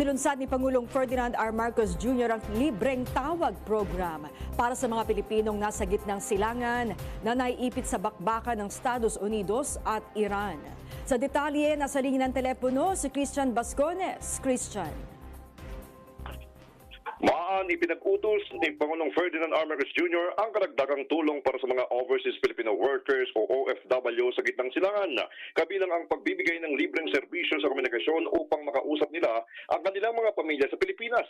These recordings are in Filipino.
Nilunsad ni Pangulong Ferdinand R. Marcos Jr. ang libreng tawag program para sa mga Pilipinong nasa gitnang silangan na naiipit sa bakbakan ng Estados Unidos at Iran. Sa detalye, nasa linya ng telepono si Christian Bascones. Christian. Ipinag-utos ni Pangulong Ferdinand R. Marcos Jr. ang karagdagang tulong para sa mga overseas Filipino workers o OFW sa gitnang silangan, kabilang ang pagbibigay ng libreng serbisyo sa komunikasyon upang makausap nila ang kanilang mga pamilya sa Pilipinas.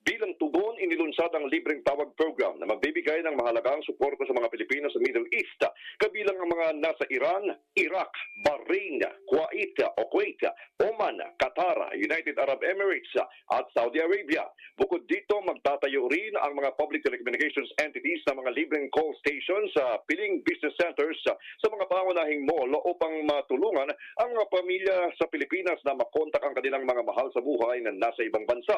Bilang tugon, inilunsad ang libreng tawag program na magbibigay ng mahalagang suporta sa mga Pilipino sa Middle East, kabilang ang mga nasa Iran, Iraq, Bahrain, Kuwait, Oman, Qatar, United Arab Emirates at Saudi Arabia. Bukod dito, magtatayo rin ang mga public telecommunications entities na mga libreng call stations sa piling business centers sa mga pangunahing mall upang matulungan ang mga pamilya sa Pilipinas na makontak ang kanilang mga mahal sa buhay na nasa ibang bansa.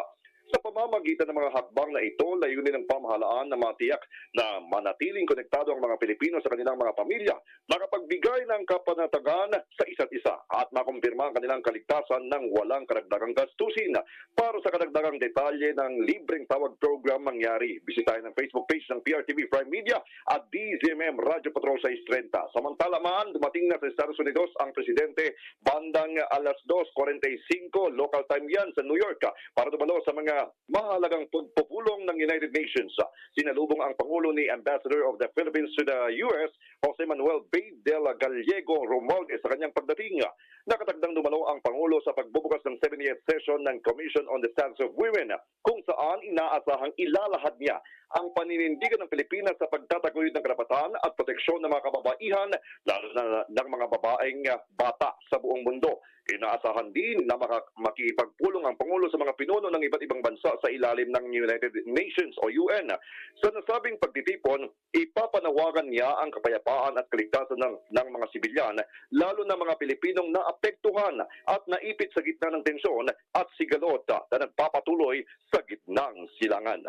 Sa pamamagitan ng mga hakbang na ito, layunin ng pamahalaan na matiyak na manatiling konektado ang mga Pilipino sa kanilang mga pamilya, makapagbigay ng kapanatagan sa isa't isa at makumpirma ang kanilang kaligtasan ng walang karagdagang gastusin. Para sa karagdagang detalye ng libreng tawag program mangyari, bisitahin ang Facebook page ng PRTV Prime Media at DZMM Radio Patrol 630. Samantala man, dumating na sa Estados Unidos ang Presidente bandang alas 2:45 local time yan sa New York para dumalo sa mga mahalagang pagpupulong ng United Nations. Sinalubong ang Pangulo ni Ambassador of the Philippines to the U.S., Jose Manuel B. de la Gallego Romualdez sa kanyang pagdating. Nakatagdang dumalo ang Pangulo sa pagbubukas ng 78th session ng Commission on the Status of Women, kung saan inaasahang ilalahad niya ang paninindigan ng Pilipinas sa pagtataguyod ng karapatan at proteksyon ng mga kababaihan, lalo na ng mga babaeng bata sa buong mundo. Inaasahan din na makikipagpulong ang Pangulo sa mga pinuno ng iba't ibang bansa sa ilalim ng United Nations o UN. Sa nasabing pagtitipon, ipapanawagan niya ang kapayapaan at kaligtasan ng mga sibilyan, lalo na mga Pilipinong naapektuhan at naipit sa gitna ng tensyon at sigalot na nagpapatuloy sa gitnang silangan.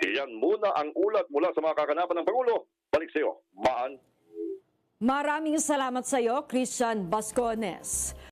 Iyan muna ang ulat mula sa mga kakanapan ng Pangulo. Balik sa iyo, Maan. Maraming salamat sa iyo, Christian Bascones.